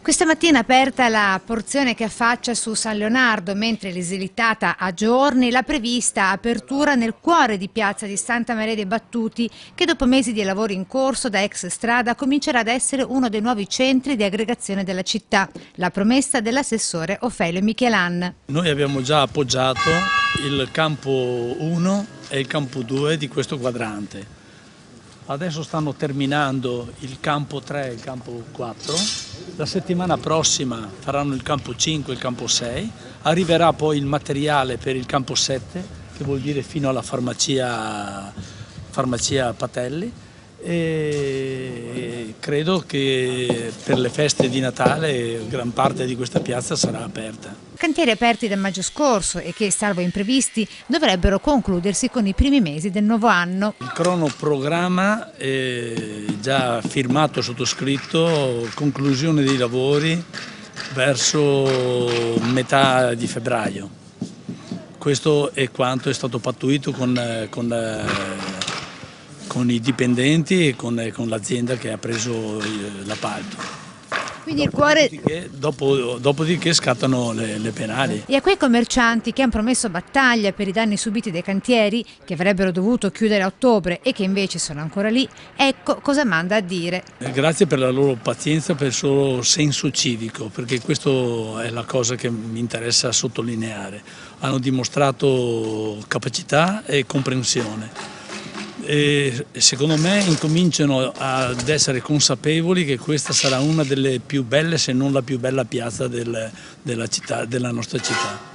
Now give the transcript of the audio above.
Questa mattina è aperta la porzione che affaccia su San Leonardo, mentre l'esilitata a giorni la prevista apertura nel cuore di piazza di Santa Maria dei Battuti, che dopo mesi di lavori in corso da ex strada comincerà ad essere uno dei nuovi centri di aggregazione della città. La promessa dell'assessore Ofelio Michelan. Noi abbiamo già appoggiato il campo 1 e il campo 2 di questo quadrante. Adesso stanno terminando il campo 3 e il campo 4, la settimana prossima faranno il campo 5 e il campo 6, arriverà poi il materiale per il campo 7, che vuol dire fino alla farmacia Patelli, e credo che per le feste di Natale gran parte di questa piazza sarà aperta. Cantieri aperti da maggio scorso e che, salvo imprevisti, dovrebbero concludersi con i primi mesi del nuovo anno. Il cronoprogramma è già firmato e sottoscritto, conclusione dei lavori verso metà di febbraio. Questo è quanto è stato pattuito con i dipendenti e con l'azienda che ha preso l'appalto. Quindi il cuore... Dopodiché scattano le penali. E a quei commercianti che hanno promesso battaglia per i danni subiti dai cantieri, che avrebbero dovuto chiudere a ottobre e che invece sono ancora lì, ecco cosa manda a dire. Grazie per la loro pazienza, per il suo senso civico, perché questa è la cosa che mi interessa sottolineare. Hanno dimostrato capacità e comprensione. E secondo me incominciano ad essere consapevoli che questa sarà una delle più belle, se non la più bella piazza della nostra città.